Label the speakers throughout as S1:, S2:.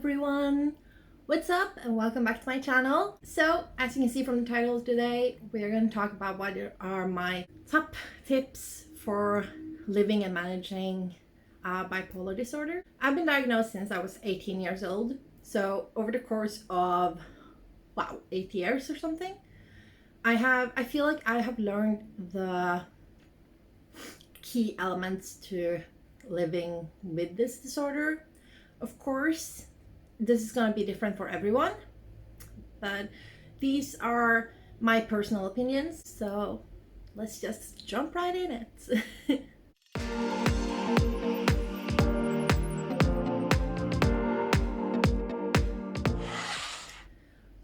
S1: everyone! What's up and welcome back to my channel. So as you can see from the title today, we're going to talk about what are my top tips for living and managing bipolar disorder. I've been diagnosed since I was 18 years old. So over the course of, 8 years or something, I feel like I have learned the key elements to living with this disorder. Of course, this is going to be different for everyone, but these are my personal opinions, so let's just jump right in it.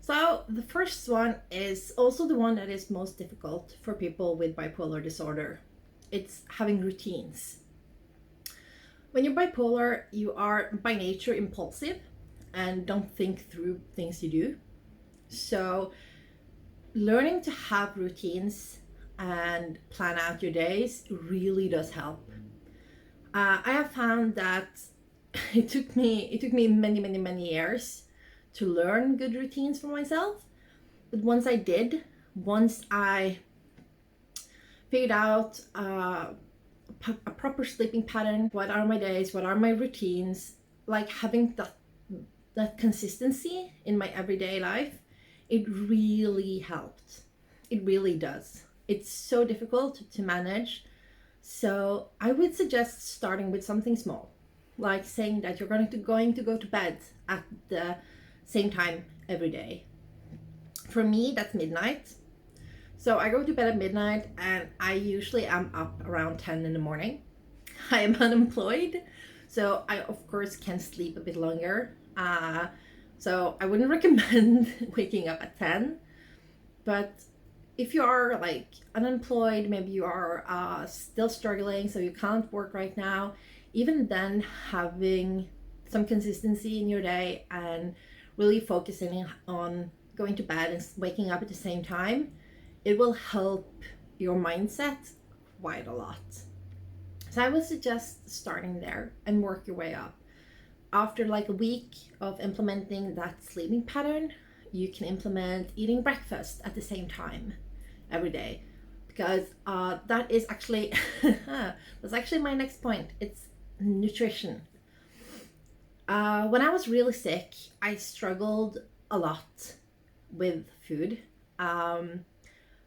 S1: So the first one is also the one that is most difficult for people with bipolar disorder. It's having routines. When you're bipolar, you are by nature impulsive and don't think through things you do. So learning to have routines and plan out your days really does help. I have found that it took me many years to learn good routines for myself. But once I figured out a proper sleeping pattern, what are my days, what are my routines, like having that consistency in my everyday life, it really helped. It really does. It's so difficult to manage. So I would suggest starting with something small, like saying that you're going to go to bed at the same time every day. For me, that's midnight. So I go to bed at midnight and I usually am up around 10 in the morning. I am unemployed, so I of course can sleep a bit longer. So I wouldn't recommend waking up at 10, but if you are like unemployed, maybe you are still struggling, so you can't work right now, even then having some consistency in your day and really focusing on going to bed and waking up at the same time, it will help your mindset quite a lot. So I would suggest starting there and work your way up. After like a week of implementing that sleeping pattern, you can implement eating breakfast at the same time every day, because that is actually that's actually my next point. It's nutrition. When I was really sick, I struggled a lot with food.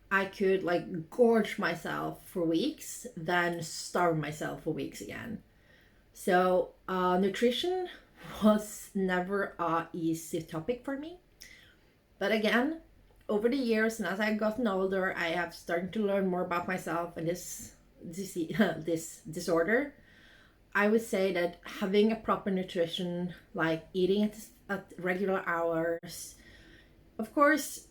S1: I could like gorge myself for weeks, then starve myself for weeks again. So nutrition was never a easy topic for me. But again, over the years and as I've gotten older, I have started to learn more about myself and this disorder. I would say that having a proper nutrition, like eating at regular hours, of course,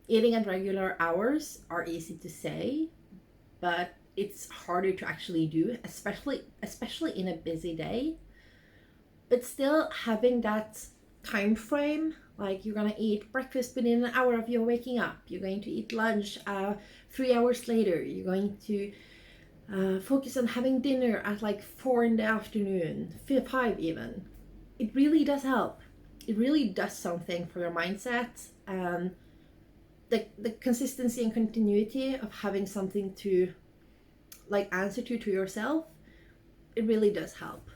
S1: eating at regular hours are easy to say, but it's harder to actually do, especially in a busy day. But still having that time frame, like you're gonna eat breakfast within an hour of your waking up, you're going to eat lunch 3 hours later, you're going to focus on having dinner at like 4 in the afternoon, 5 even. It really does help. It really does something for your mindset. The consistency and continuity of having something to like answer to yourself, it really does help.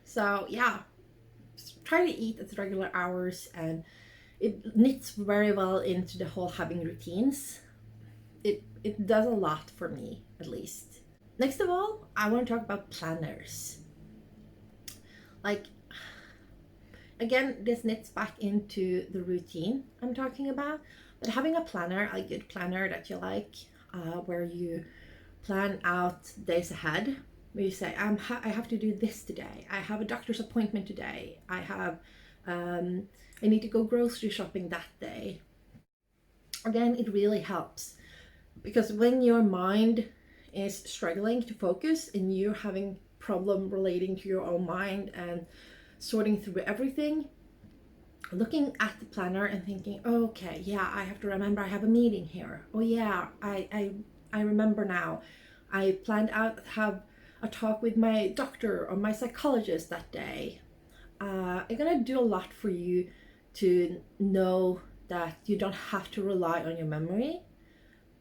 S1: So yeah, try to eat at regular hours, and it knits very well into the whole having routines. It does a lot for me, at least. Next of all, I want to talk about planners. Like, again, this knits back into the routine I'm talking about, but having a planner, a good planner that you like, where you plan out days ahead, where you say, I have to do this today, I have a doctor's appointment today, I need to go grocery shopping that day. Again, it really helps, because when your mind is struggling to focus and you're having problem relating to your own mind and sorting through everything, looking at the planner and thinking, okay, yeah, I have to remember I have a meeting here. Oh yeah, I remember now. I planned out to have a talk with my doctor or my psychologist that day. it's gonna do a lot for you to know that you don't have to rely on your memory,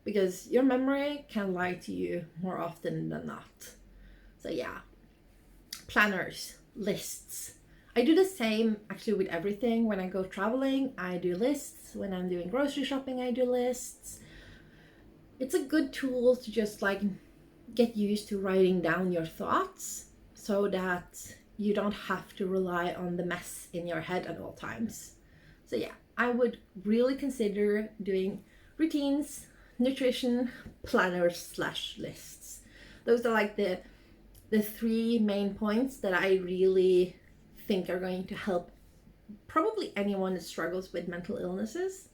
S1: because your memory can lie to you more often than not. So yeah, planners, lists. I do the same actually with everything. When I go traveling, I do lists. When I'm doing grocery shopping, I do lists. It's a good tool to just like get used to writing down your thoughts so that you don't have to rely on the mess in your head at all times. So yeah, I would really consider doing routines, nutrition, planners slash lists. Those are like the three main points that I really think are going to help probably anyone that struggles with mental illnesses,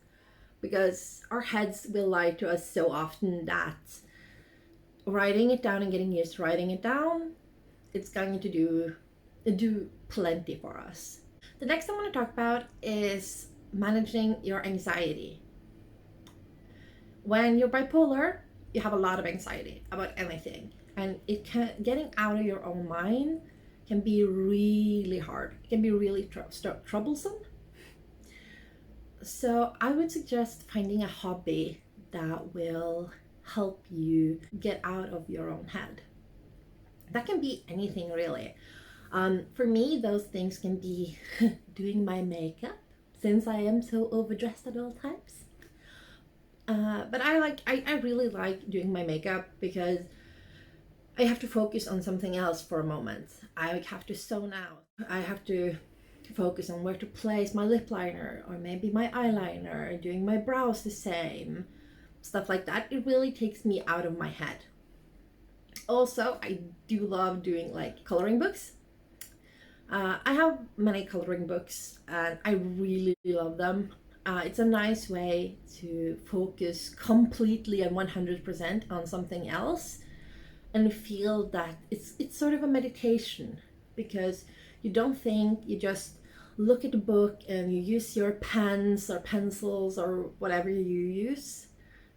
S1: because our heads will lie to us so often that writing it down and getting used to writing it down, it's going to do plenty for us. The next I want to talk about is managing your anxiety. When you're bipolar, you have a lot of anxiety about anything, and getting out of your own mind can be really hard. It can be really troublesome. So I would suggest finding a hobby that will help you get out of your own head. That can be anything really. For me, those things can be doing my makeup, since I am so overdressed at all times. But I really like doing my makeup because I have to focus on something else for a moment. I have to zone out. I have to focus on where to place my lip liner, or maybe my eyeliner, doing my brows the same, stuff like that. It really takes me out of my head. Also, I do love doing like coloring books. I have many coloring books and I really love them. It's a nice way to focus completely and 100% on something else and feel that it's sort of a meditation, because you don't think, you just look at the book and you use your pens or pencils or whatever you use,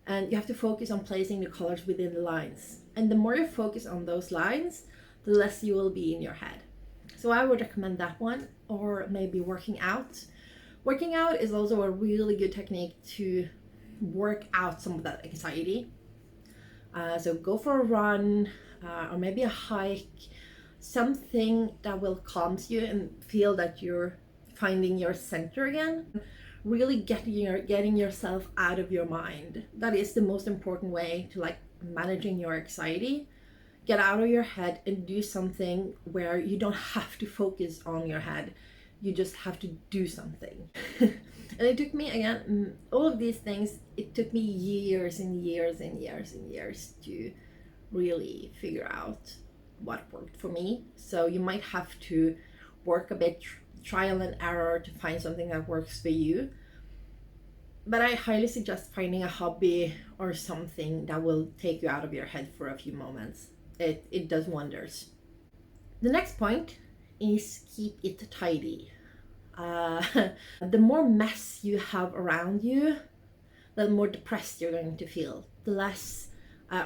S1: and you have to focus on placing the colors within the lines. And the more you focus on those lines, the less you will be in your head. So I would recommend that one, or maybe working out. Working out is also a really good technique to work out some of that anxiety. So go for a run, or maybe a hike, something that will calm you and feel that you're finding your center again. Really getting yourself out of your mind. That is the most important way to like managing your anxiety. Get out of your head and do something where you don't have to focus on your head. You just have to do something. And it took me, again, all of these things, it took me years and years and years and years to really figure out what worked for me. So you might have to work a bit, trial and error, to find something that works for you. But I highly suggest finding a hobby or something that will take you out of your head for a few moments. It does wonders. The next point is keep it tidy. The more mess you have around you, the more depressed you're going to feel, the less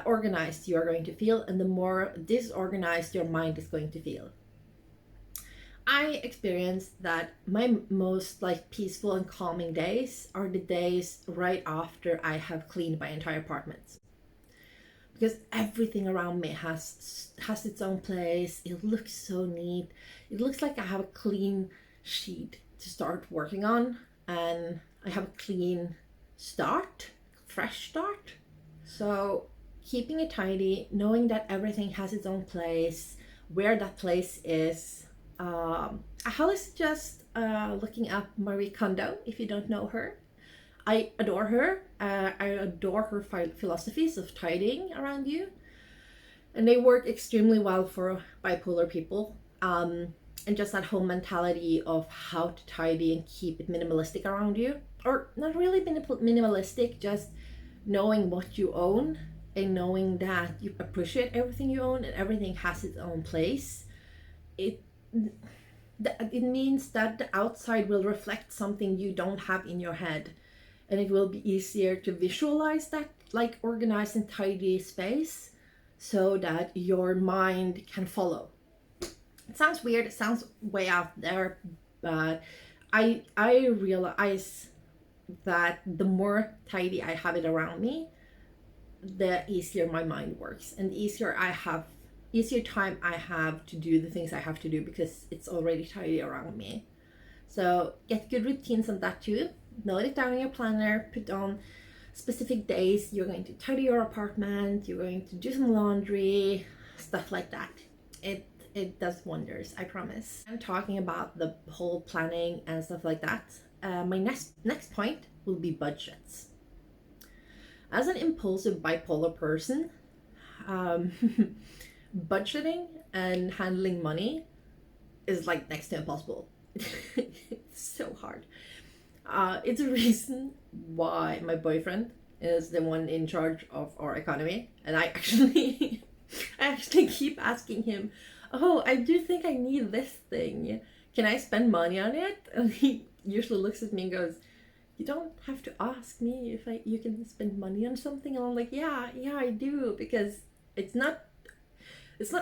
S1: organized you're going to feel, and the more disorganized your mind is going to feel. I experienced that my most like peaceful and calming days are the days right after I have cleaned my entire apartment, because everything around me has its own place. It looks so neat. It looks like I have a clean sheet to start working on, and I have a clean start, fresh start. So keeping it tidy, knowing that everything has its own place, where that place is. I highly suggest looking up Marie Kondo if you don't know her. I adore her. I adore her philosophies of tidying around you, and they work extremely well for bipolar people. And just that whole mentality of how to tidy and keep it minimalistic around you, or not really minimalistic, just knowing what you own and knowing that you appreciate everything you own and everything has its own place. It means that the outside will reflect something you don't have in your head, and it will be easier to visualize that like organized and tidy space so that your mind can follow. It sounds weird, it sounds way out there, but I realize that the more tidy I have it around me, the easier my mind works, and the easier time I have to do the things I have to do because it's already tidy around me. So get good routines on that too. Note it down in your planner, put on specific days you're going to tidy your apartment, you're going to do some laundry, stuff like that. It does wonders, I promise. I'm talking about the whole planning and stuff like that. My next point will be budgets. As an impulsive bipolar person, um, budgeting and handling money is like next to impossible. It's so hard. It's a reason why my boyfriend is the one in charge of our economy, and I actually I actually keep asking him, "Oh, I do think I need this thing. Can I spend money on it?" And he usually looks at me and goes, "You don't have to ask me if you can spend money on something." And I'm like, yeah, I do, because it's not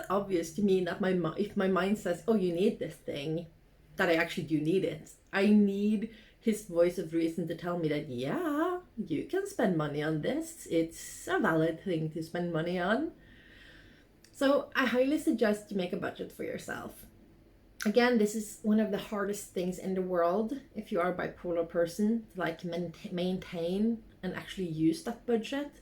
S1: obvious to me that if my mind says, "Oh, you need this thing," that I actually do need it. I need his voice of reason to tell me that, yeah, you can spend money on this. It's a valid thing to spend money on. So I highly suggest you make a budget for yourself. Again, this is one of the hardest things in the world if you are a bipolar person, to like maintain and actually use that budget.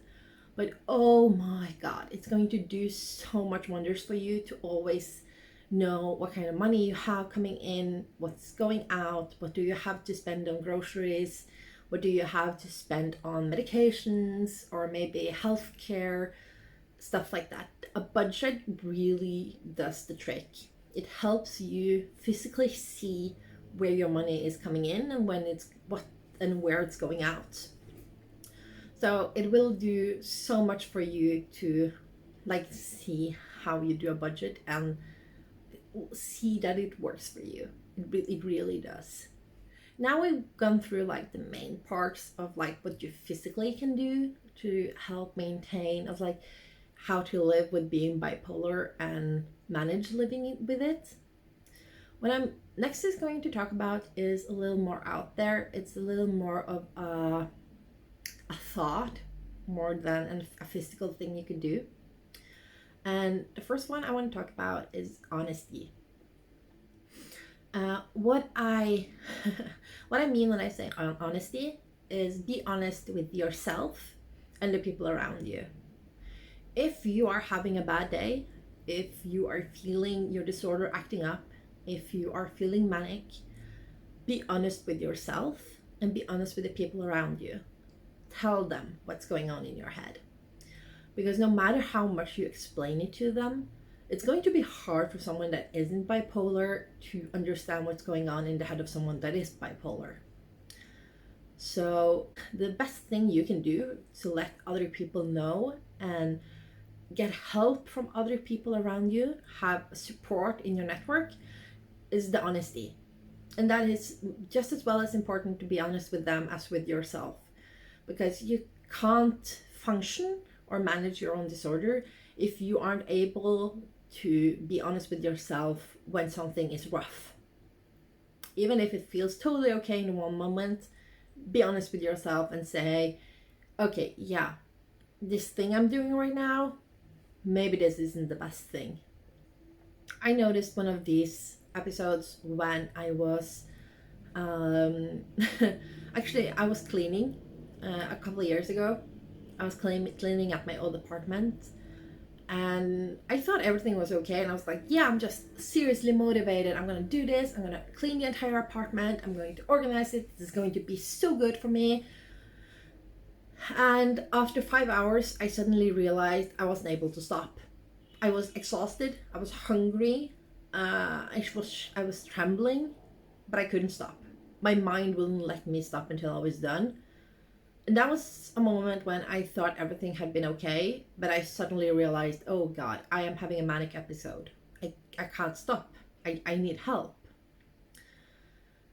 S1: But oh my god, it's going to do so much wonders for you to always know what kind of money you have coming in, what's going out, what do you have to spend on groceries, what do you have to spend on medications or maybe healthcare, stuff like that. A budget really does the trick. It helps you physically see where your money is coming in and where it's going out. So it will do so much for you to like see how you do a budget and see that it works for you. It really does. Now we've gone through like the main parts of like what you physically can do to help maintain of like how to live with being bipolar and manage living with it. What I'm next is going to talk about is a little more out there. It's a little more of a thought more than a physical thing you can do. And the first one I want to talk about is honesty. What I what I mean when I say honesty is be honest with yourself and the people around you. If you are having a bad day, if you are feeling your disorder acting up, if you are feeling manic, be honest with yourself and be honest with the people around you. Tell them what's going on in your head. Because no matter how much you explain it to them, it's going to be hard for someone that isn't bipolar to understand what's going on in the head of someone that is bipolar. So the best thing you can do to let other people know and get help from other people around you, have support in your network, is the honesty. And that is just as well as important to be honest with them as with yourself. Because you can't function or manage your own disorder if you aren't able to be honest with yourself when something is rough. Even if it feels totally okay in one moment, be honest with yourself and say, okay, yeah, this thing I'm doing right now, maybe this isn't the best thing. I noticed one of these episodes when I was actually I was cleaning a couple of years ago. I was cleaning up my old apartment, and I thought everything was okay, and I was like, yeah, I'm just seriously motivated. I'm gonna do this. I'm gonna clean the entire apartment. I'm going to organize it. This is going to be so good for me. And after 5 hours, I suddenly realized I wasn't able to stop. I was exhausted. I was hungry. I was trembling, but I couldn't stop. My mind wouldn't let me stop until I was done. And that was a moment when I thought everything had been okay, but I suddenly realized, oh God, I am having a manic episode. I can't stop. I need help.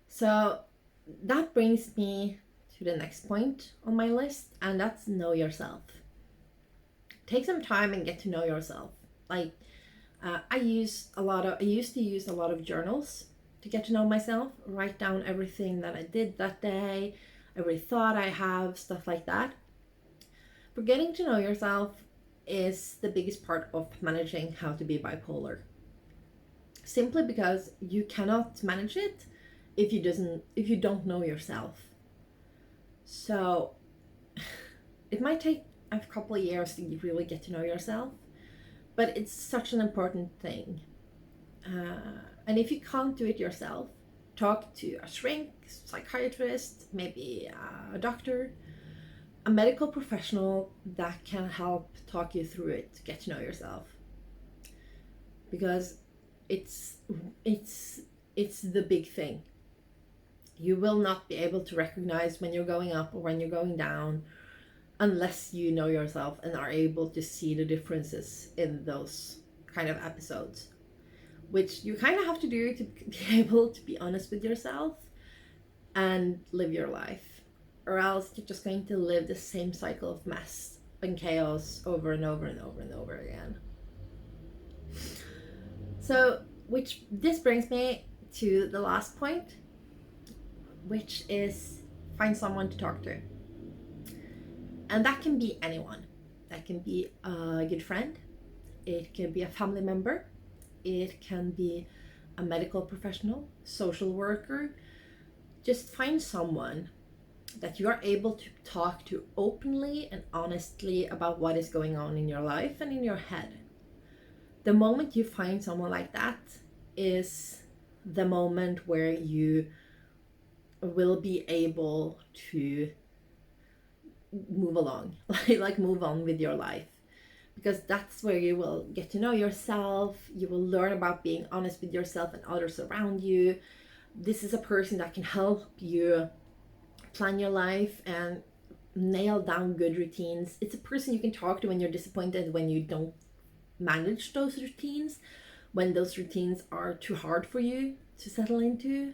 S1: So that brings me to the next point on my list, and that's know yourself. Take some time and get to know yourself. Like, I used to use a lot of journals to get to know myself, write down everything that I did that day, every thought I have, stuff like that. But getting to know yourself is the biggest part of managing how to be bipolar. Simply because you cannot manage it if you don't know yourself. So it might take a couple of years to really get to know yourself, but it's such an important thing. And if you can't do it yourself, talk to a shrink, psychiatrist, maybe a doctor, a medical professional that can help talk you through it to get to know yourself. Because it's the big thing. You will not be able to recognize when you're going up or when you're going down unless you know yourself and are able to see the differences in those kind of episodes, which you kind of have to do to be able to be honest with yourself and live your life, or else you're just going to live the same cycle of mess and chaos over and over and over and over again. So, this brings me to the last point, which is find someone to talk to. And that can be anyone. That can be a good friend. It can be a family member. It can be a medical professional, social worker. Just find someone that you are able to talk to openly and honestly about what is going on in your life and in your head. The moment you find someone like that is the moment where you will be able to move along, like move on with your life, because that's where you will get to know yourself. You will learn about being honest with yourself and others around you. This is a person that can help you plan your life and nail down good routines. It's a person you can talk to when you're disappointed, when you don't manage those routines, when those routines are too hard for you to settle into.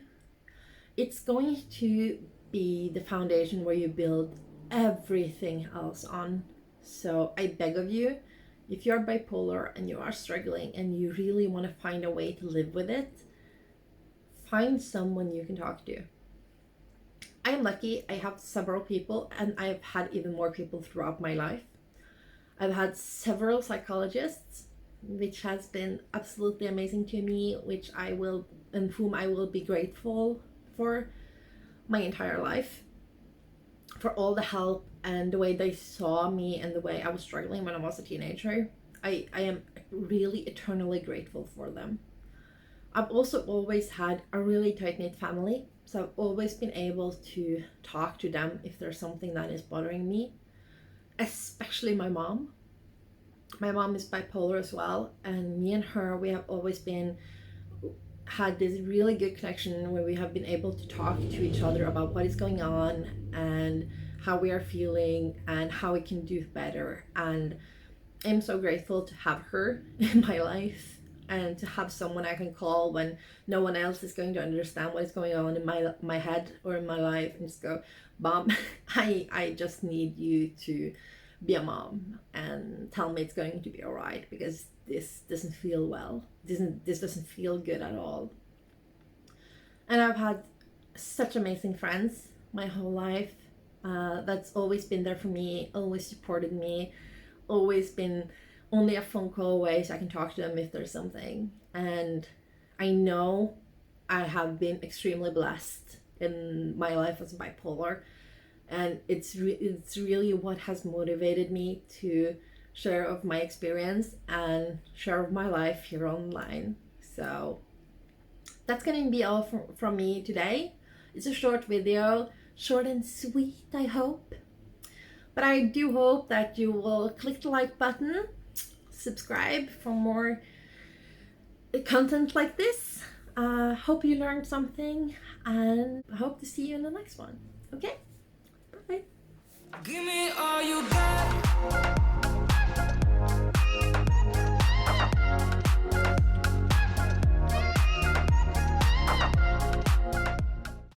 S1: It's going to be the foundation where you build everything else on. So I beg of you, if you're bipolar and you are struggling and you really want to find a way to live with it, find someone you can talk to. I am lucky. I have several people, and I've had even more people throughout my life. I've had several psychologists, which has been absolutely amazing to me, and whom I will be grateful for my entire life, for all the help and the way they saw me and the way I was struggling when I was a teenager. I am really eternally grateful for them. I've also always had a really tight-knit family, so I've always been able to talk to them if there's something that is bothering me, especially my mom. My mom is bipolar as well, and me and her, we have always had this really good connection where we have been able to talk to each other about what is going on and how we are feeling and how we can do better. And I'm so grateful to have her in my life and to have someone I can call when no one else is going to understand what is going on in my head or in my life, and just go, Mom, I just need you to be a mom and tell me it's going to be all right, because this doesn't feel well. This doesn't feel good at all. And I've had such amazing friends my whole life that's always been there for me, always supported me, always been only a phone call away so I can talk to them if there's something. And I know I have been extremely blessed in my life as bipolar, and it's really what has motivated me to share of my experience and share of my life here online. So that's going to be all from me today. It's a short video, short and sweet, I hope. But I do hope that you will click the like button, subscribe for more content like this. Hope you learned something, and I hope to see you in the next one. Okay? Bye. Give me